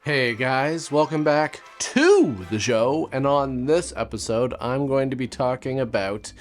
Hey guys, welcome back to the show, and on this episode I'm going to be talking about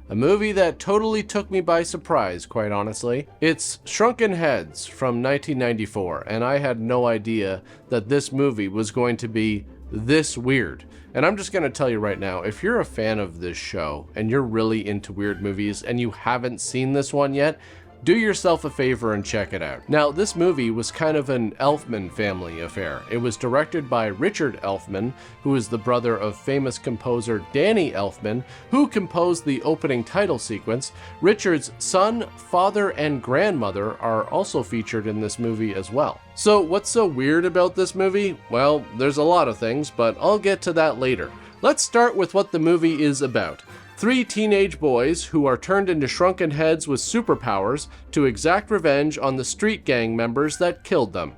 a movie that totally took me by surprise, quite honestly. It's Shrunken Heads from 1994, and I had no idea that this movie was going to be this weird. And I'm just going to tell you right now, if you're a fan of this show and you're really into weird movies and you haven't seen this one yet, do yourself a favor and check it out. Now, this movie was kind of an Elfman family affair. It was directed by Richard Elfman, who is the brother of famous composer Danny Elfman, who composed the opening title sequence. Richard's son, father, and grandmother are also featured in this movie as well. So what's so weird about this movie? Well, there's a lot of things, but I'll get to that later. Let's start with what the movie is about. Three teenage boys who are turned into shrunken heads with superpowers to exact revenge on the street gang members that killed them.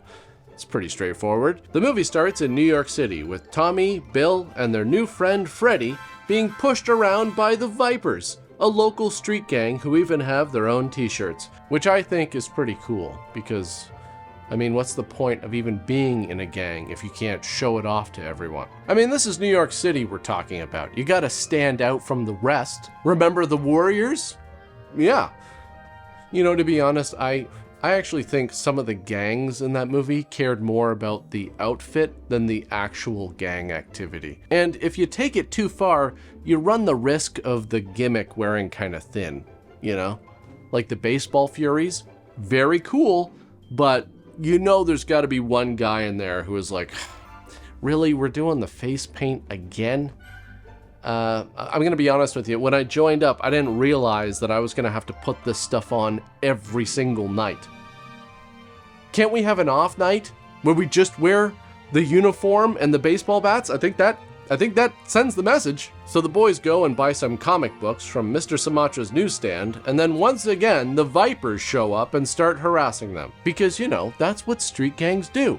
It's pretty straightforward. The movie starts in New York City with Tommy, Bill, and their new friend Freddie being pushed around by the Vipers, a local street gang who even have their own t-shirts, which I think is pretty cool because, I mean, what's the point of even being in a gang if you can't show it off to everyone? I mean, this is New York City we're talking about. You gotta stand out from the rest. Remember the Warriors? Yeah. You know, to be honest, I actually think some of the gangs in that movie cared more about the outfit than the actual gang activity. And if you take it too far, you run the risk of the gimmick wearing kind of thin, you know? Like the baseball Furies, very cool, but you know there's got to be one guy in there who is like, really, we're doing the face paint again? I'm going to be honest with you. When I joined up, I didn't realize that I was going to have to put this stuff on every single night. Can't we have an off night where we just wear the uniform and the baseball bats? I think that sends the message. So the boys go and buy some comic books from Mr. Sumatra's newsstand, and then once again, the Vipers show up and start harassing them. Because, you know, that's what street gangs do.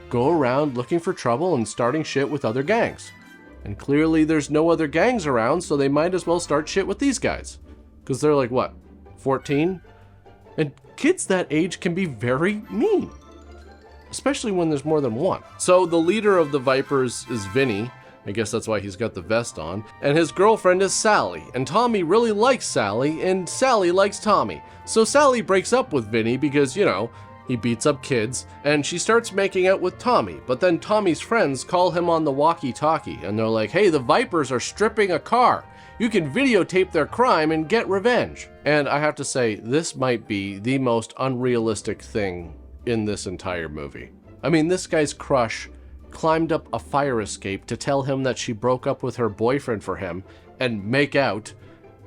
Go around looking for trouble and starting shit with other gangs. And clearly there's no other gangs around, so they might as well start shit with these guys. Because they're like, what, 14? And kids that age can be very mean. Especially when there's more than one. So the leader of the Vipers is Vinny. I guess that's why he's got the vest on. And his girlfriend is Sally. And Tommy really likes Sally, and Sally likes Tommy. So Sally breaks up with Vinny because, you know, he beats up kids, and she starts making out with Tommy. But then Tommy's friends call him on the walkie-talkie, and they're like, hey, the Vipers are stripping a car. You can videotape their crime and get revenge. And I have to say, this might be the most unrealistic thing in this entire movie. I mean, this guy's crush climbed up a fire escape to tell him that she broke up with her boyfriend for him and make out,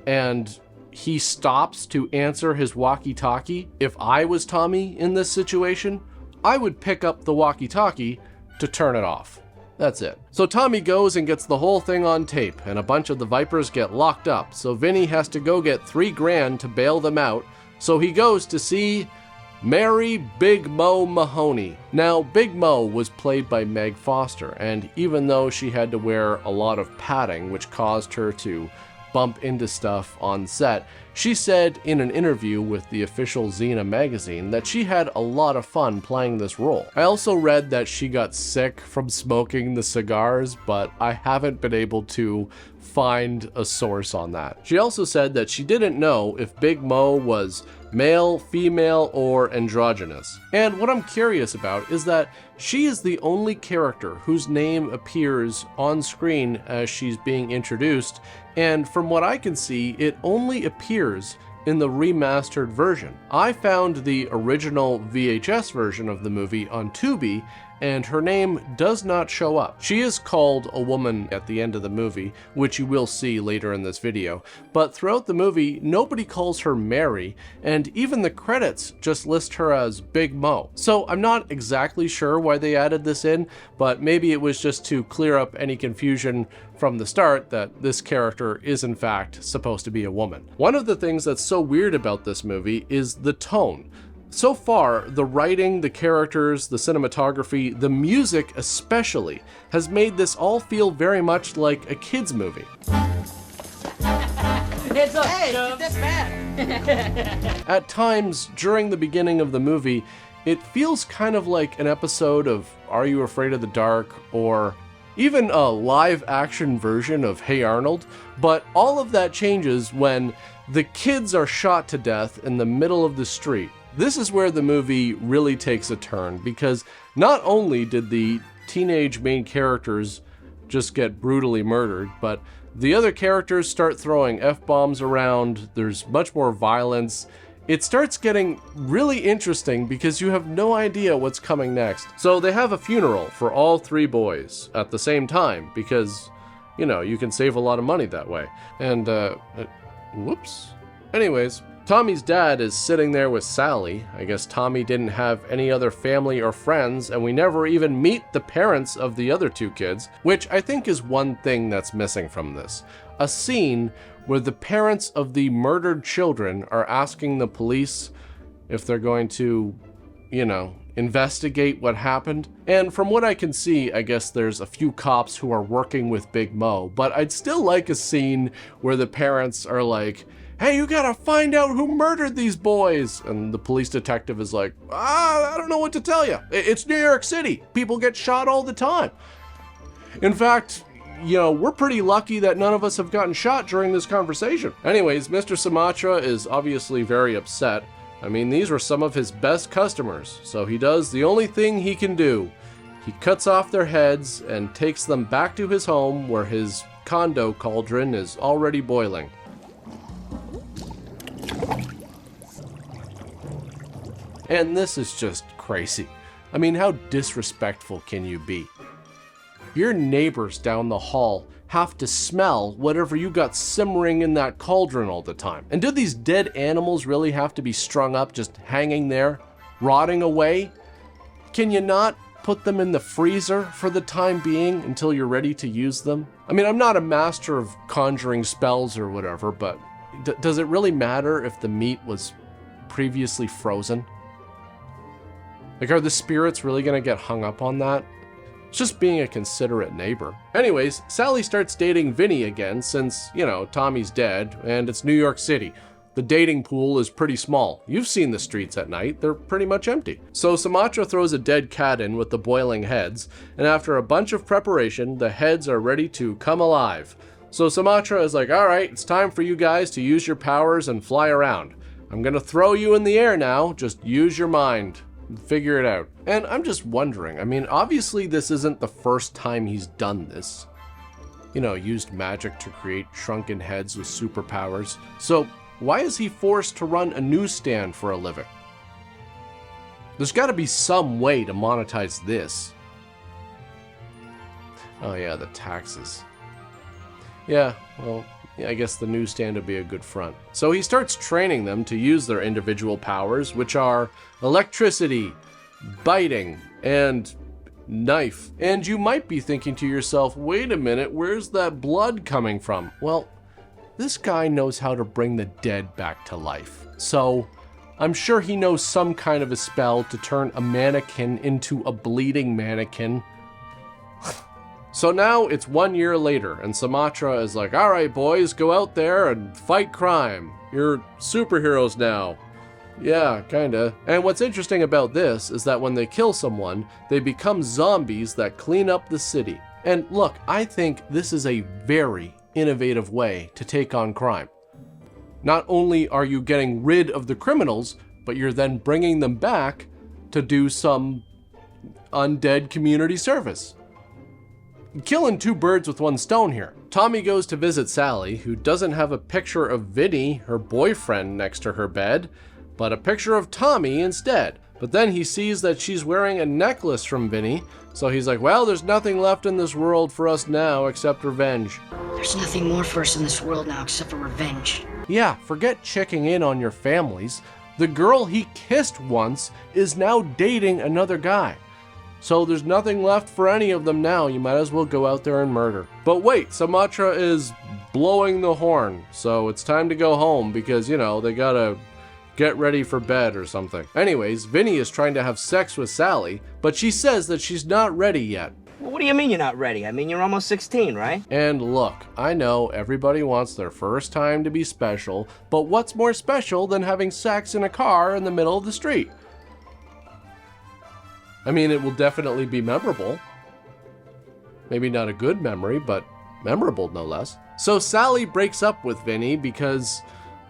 and he stops to answer his walkie-talkie. If I was Tommy in this situation, I would pick up the walkie-talkie to turn it off. That's it. So Tommy goes and gets the whole thing on tape, and a bunch of the Vipers get locked up, so Vinny has to go get $3,000 to bail them out, so he goes to see Mary Big Mo Mahoney. Now, Big Mo was played by Meg Foster, and even though she had to wear a lot of padding, which caused her to bump into stuff on set, she said in an interview with the official Xena magazine that she had a lot of fun playing this role. I also read that she got sick from smoking the cigars, but I haven't been able to find a source on that. She also said that she didn't know if Big Mo was male, female, or androgynous. And what I'm curious about is that she is the only character whose name appears on screen as she's being introduced, and from what I can see, it only appears in the remastered version. I found the original VHS version of the movie on Tubi, and her name does not show up. She is called a woman at the end of the movie, which you will see later in this video, but throughout the movie, nobody calls her Mary, and even the credits just list her as Big Mo. So I'm not exactly sure why they added this in, but maybe it was just to clear up any confusion from the start that this character is in fact supposed to be a woman. One of the things that's so weird about this movie is the tone. So far, the writing, the characters, the cinematography, the music especially, has made this all feel very much like a kid's movie. It's a hey, get this back. At times, during the beginning of the movie, It feels kind of like an episode of Are You Afraid of the Dark, or even a live action version of Hey Arnold, but all of that changes when the kids are shot to death in the middle of the street. This is where the movie really takes a turn, because not only did the teenage main characters just get brutally murdered, but the other characters start throwing F-bombs around, there's much more violence. It starts getting really interesting because you have no idea what's coming next. So they have a funeral for all 3 boys at the same time because, you know, you can save a lot of money that way. And, whoops. Anyways, Tommy's dad is sitting there with Sally. I guess Tommy didn't have any other family or friends, and we never even meet the parents of the other 2 kids, which I think is one thing that's missing from this. A scene where the parents of the murdered children are asking the police if they're going to, you know, investigate what happened. And from what I can see, I guess there's a few cops who are working with Big Mo, but I'd still like a scene where the parents are like, hey, you gotta find out who murdered these boys. And the police detective is like, I don't know what to tell you. It's New York City. People get shot all the time. In fact, you know, we're pretty lucky that none of us have gotten shot during this conversation. Anyways, Mr. Sumatra is obviously very upset. I mean, these were some of his best customers, so he does the only thing he can do. He cuts off their heads and takes them back to his home where his condo cauldron is already boiling. And this is just crazy. I mean, how disrespectful can you be? Your neighbors down the hall have to smell whatever you got simmering in that cauldron all the time. And do these dead animals really have to be strung up, just hanging there, rotting away? Can you not put them in the freezer for the time being until you're ready to use them? I mean, I'm not a master of conjuring spells or whatever, but does it really matter if the meat was previously frozen? Like, are the spirits really gonna get hung up on that? It's just being a considerate neighbor. Anyways, Sally starts dating Vinny again since, you know, Tommy's dead and it's New York City. The dating pool is pretty small. You've seen the streets at night, they're pretty much empty. So Sumatra throws a dead cat in with the boiling heads, and after a bunch of preparation, the heads are ready to come alive. So Sumatra is like, all right, it's time for you guys to use your powers and fly around. I'm gonna throw you in the air now, just use your mind. Figure it out. And I'm just wondering, I mean, obviously this isn't the first time he's done this. You know, used magic to create shrunken heads with superpowers. So why is he forced to run a newsstand for a living? There's gotta be some way to monetize this. Oh yeah, the taxes. Yeah, well, yeah, I guess the newsstand would be a good front. So he starts training them to use their individual powers, which are electricity, biting, and knife. And you might be thinking to yourself, wait a minute, where's that blood coming from? Well, this guy knows how to bring the dead back to life. So I'm sure he knows some kind of a spell to turn a mannequin into a bleeding mannequin. So now it's 1 year later, and Sumatra is like, all right, boys, go out there and fight crime. You're superheroes now. Yeah, kinda. And what's interesting about this is that when they kill someone, they become zombies that clean up the city. And look, I think this is a very innovative way to take on crime. Not only are you getting rid of the criminals, but you're then bringing them back to do some undead community service. Killing 2 birds with 1 stone here. Tommy goes to visit Sally, who doesn't have a picture of Vinny, her boyfriend, next to her bed, but a picture of Tommy instead. But then he sees that she's wearing a necklace from Vinny, so he's like, well, there's nothing left in this world for us now except revenge. There's nothing more for us in this world now except for revenge. Yeah, forget checking in on your families. The girl he kissed once is now dating another guy. So there's nothing left for any of them now. You might as well go out there and murder. But wait, Sumatra is blowing the horn, so it's time to go home because, you know, they gotta get ready for bed or something. Anyways, Vinny is trying to have sex with Sally, but she says that she's not ready yet. Well, what do you mean you're not ready? I mean, you're almost 16, right? And look, I know everybody wants their first time to be special, but what's more special than having sex in a car in the middle of the street? I mean, it will definitely be memorable. Maybe not a good memory, but memorable no less. So Sally breaks up with Vinny because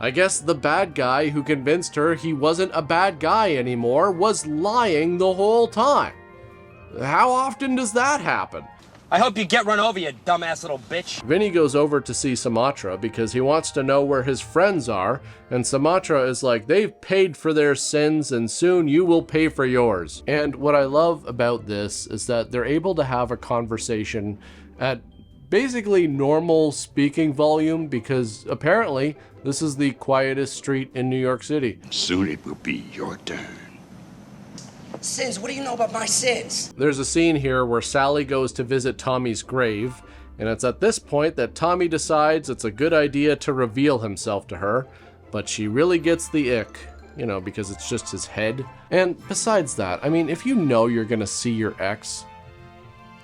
I guess the bad guy who convinced her he wasn't a bad guy anymore was lying the whole time. How often does that happen? I hope you get run over, you dumbass little bitch. Vinny goes over to see Sumatra because he wants to know where his friends are, and Sumatra is like, they've paid for their sins and soon you will pay for yours. And what I love about this is that they're able to have a conversation at basically normal speaking volume because apparently this is the quietest street in New York City. Soon it will be your turn. Sins? What do you know about my sins? There's a scene here where Sally goes to visit Tommy's grave, and it's at this point that Tommy decides it's a good idea to reveal himself to her, but she really gets the ick, you know, because it's just his head. And besides that, I mean, if you know you're gonna see your ex,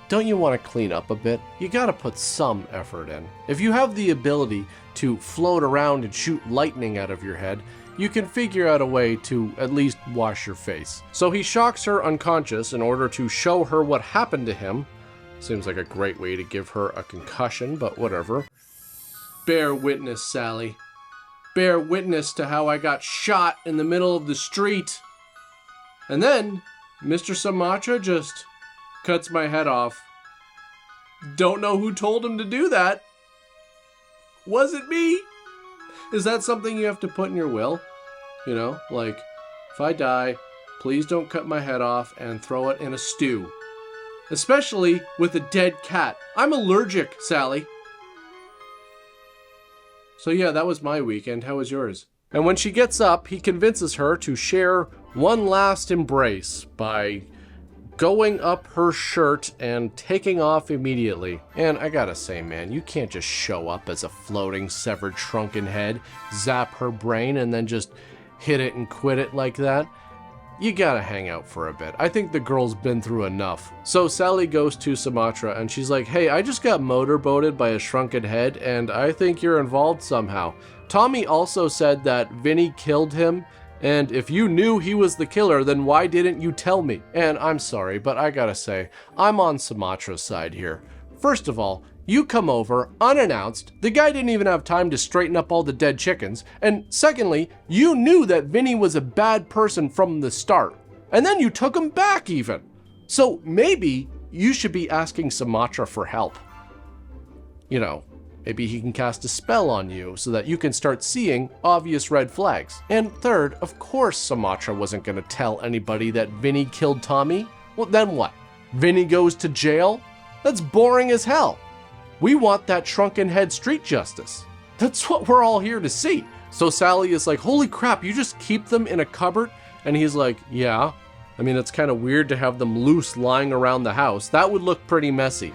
don't you want to clean up a bit? You gotta put some effort in. If you have the ability to float around and shoot lightning out of your head, you can figure out a way to at least wash your face. So he shocks her unconscious in order to show her what happened to him. Seems like a great way to give her a concussion, but whatever. Bear witness, Sally. Bear witness to how I got shot in the middle of the street. And then Mr. Sumatra just cuts my head off. Don't know who told him to do that. Was it me? Is that something you have to put in your will? You know, like, if I die, please don't cut my head off and throw it in a stew. Especially with a dead cat. I'm allergic, Sally. So yeah, that was my weekend. How was yours? And when she gets up, he convinces her to share one last embrace by going up her shirt and taking off immediately. And I gotta say, man, you can't just show up as a floating, severed, shrunken head, zap her brain, and then just hit it and quit it like that. You gotta hang out for a bit. I think the girl's been through enough. So Sally goes to Sumatra and she's like, hey, I just got motorboated by a shrunken head and I think you're involved somehow. Tommy also said that Vinny killed him, and if you knew he was the killer, then why didn't you tell me? And I'm sorry, but I gotta say, I'm on Sumatra's side here. First of all, you come over unannounced, the guy didn't even have time to straighten up all the dead chickens, and secondly, you knew that Vinny was a bad person from the start, and then you took him back even. So maybe you should be asking Sumatra for help. You know, maybe he can cast a spell on you so that you can start seeing obvious red flags. And third, of course Sumatra wasn't gonna tell anybody that Vinny killed Tommy. Well, then what? Vinny goes to jail? That's boring as hell. We want that shrunken head street justice. That's what we're all here to see. So Sally is like, holy crap, you just keep them in a cupboard? And he's like, yeah. I mean, it's kind of weird to have them loose lying around the house. That would look pretty messy.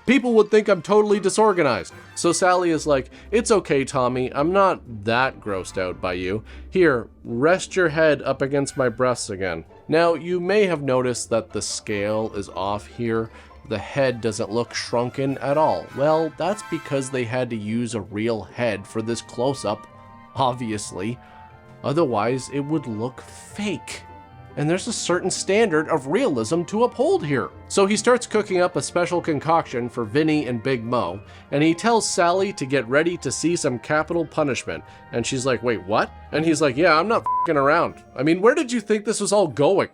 People would think I'm totally disorganized. So Sally is like, it's okay, Tommy. I'm not that grossed out by you. Here, rest your head up against my breasts again. Now, you may have noticed that the scale is off here. The head doesn't look shrunken at all. Well, that's because they had to use a real head for this close-up, obviously. Otherwise, it would look fake. And there's a certain standard of realism to uphold here. So he starts cooking up a special concoction for Vinny and Big Mo, and he tells Sally to get ready to see some capital punishment. And she's like, wait, what? And he's like, yeah, I'm not f***ing around. I mean, where did you think this was all going?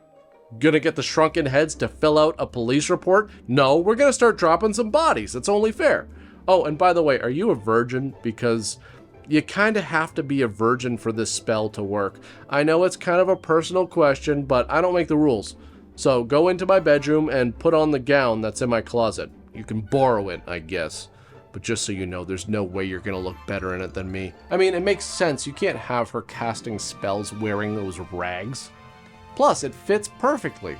Gonna get the shrunken heads to fill out a police report? No, we're gonna start dropping some bodies. It's only fair. Oh, and by the way, are you a virgin? Because you kind of have to be a virgin for this spell to work. I know it's kind of a personal question, but I don't make the rules. So go into my bedroom and put on the gown that's in my closet. You can borrow it, I guess. But just so you know, there's no way you're gonna look better in it than me. I mean, it makes sense. You can't have her casting spells wearing those rags. Plus, it fits perfectly.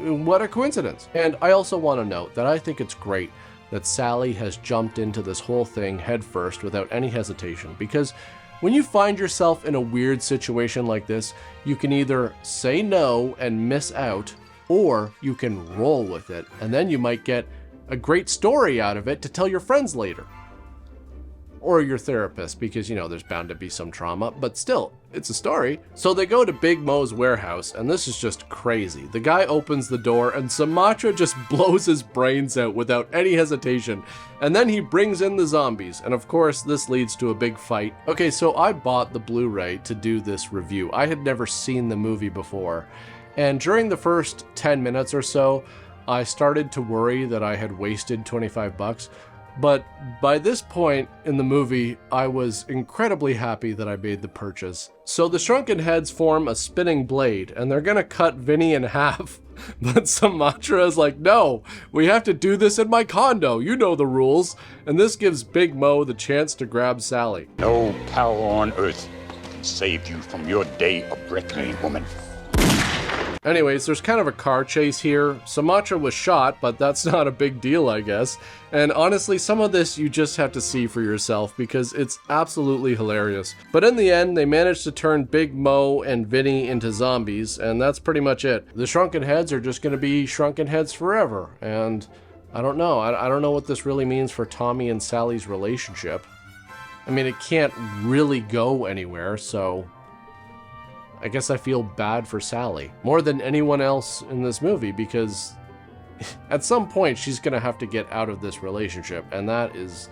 What a coincidence. And I also want to note that I think it's great that Sally has jumped into this whole thing headfirst without any hesitation, because when you find yourself in a weird situation like this, you can either say no and miss out, or you can roll with it, and then you might get a great story out of it to tell your friends later. or your therapist, because, you know, there's bound to be some trauma, but still, it's a story. So they go to Big Mo's warehouse, and this is just crazy. The guy opens the door, and Sumatra just blows his brains out without any hesitation, and then he brings in the zombies, and of course, this leads to a big fight. Okay, so I bought the Blu-ray to do this review. I had never seen the movie before, and during the first 10 minutes or so, I started to worry that I had wasted 25 bucks. But by this point in the movie, I was incredibly happy that I made the purchase. So the Shrunken Heads form a spinning blade, and they're gonna cut Vinny in half. But Sumatra is like, no, we have to do this in my condo, you know the rules. And this gives Big Mo the chance to grab Sally. No power on earth can save you from your day of reckoning, woman. Anyways, there's kind of a car chase here. Sumatra was shot, but that's not a big deal, I guess. And honestly, some of this you just have to see for yourself because it's absolutely hilarious. But in the end, they managed to turn Big Mo and Vinny into zombies, and that's pretty much it. The Shrunken Heads are just gonna be Shrunken Heads forever, and I don't know. I don't know what this really means for Tommy and Sally's relationship. I mean, it can't really go anywhere, so I guess I feel bad for Sally more than anyone else in this movie because at some point she's gonna have to get out of this relationship, and that is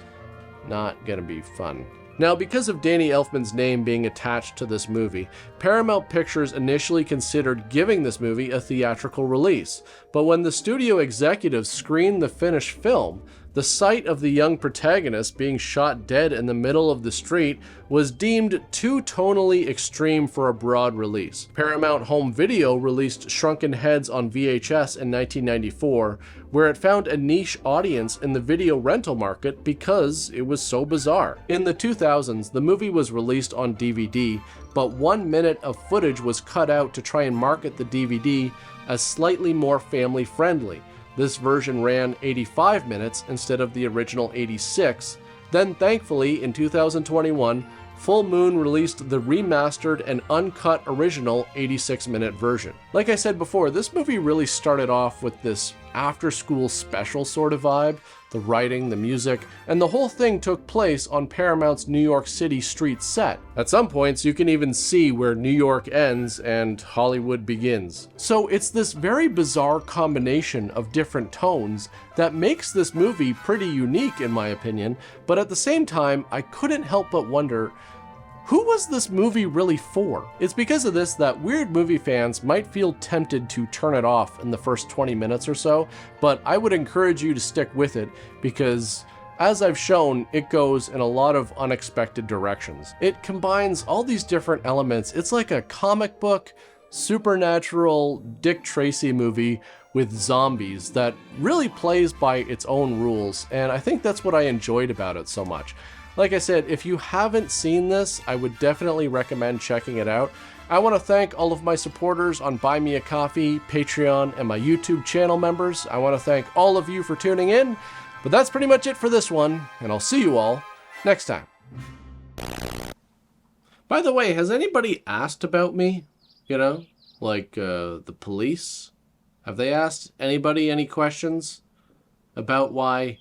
not gonna be fun. Now, because of Danny Elfman's name being attached to this movie, Paramount Pictures initially considered giving this movie a theatrical release, but when the studio executives screened the finished film, the sight of the young protagonist being shot dead in the middle of the street was deemed too tonally extreme for a broad release. Paramount Home Video released Shrunken Heads on VHS in 1994, where it found a niche audience in the video rental market because it was so bizarre. In the 2000s, the movie was released on DVD, but 1 minute of footage was cut out to try and market the DVD as slightly more family-friendly. This version ran 85 minutes instead of the original 86. Then, thankfully, in 2021, Full Moon released the remastered and uncut original 86-minute version. Like I said before, this movie really started off with this after-school special sort of vibe. The writing, the music, and the whole thing took place on Paramount's New York City street set. At some points, you can even see where New York ends and Hollywood begins. So it's this very bizarre combination of different tones that makes this movie pretty unique in my opinion, but at the same time, I couldn't help but wonder, who was this movie really for? It's because of this that weird movie fans might feel tempted to turn it off in the first 20 minutes or so, but I would encourage you to stick with it because, as I've shown, it goes in a lot of unexpected directions. It combines all these different elements. It's like a comic book, supernatural Dick Tracy movie with zombies that really plays by its own rules, and I think that's what I enjoyed about it so much. Like I said, if you haven't seen this, I would definitely recommend checking it out. I want to thank all of my supporters on Buy Me a Coffee, Patreon, and my YouTube channel members. I want to thank all of you for tuning in, but that's pretty much it for this one, and I'll see you all next time. By the way, has anybody asked about me? You know, like the police? Have they asked anybody any questions about why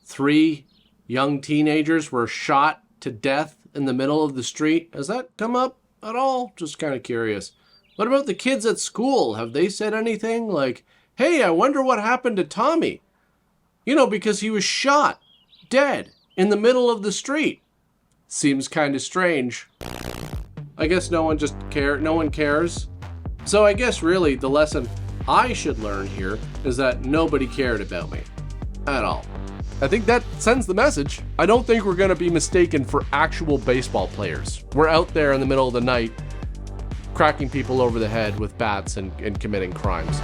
3 young teenagers were shot to death in the middle of the street? Has that come up at all? Just kind of curious. What about the kids at school? Have they said anything like, hey, I wonder what happened to Tommy? You know, because he was shot dead in the middle of the street. Seems kind of strange. I guess no one cares. So I guess really the lesson I should learn here is that nobody cared about me at all. I think that sends the message. I don't think we're going to be mistaken for actual baseball players. We're out there in the middle of the night cracking people over the head with bats and committing crimes.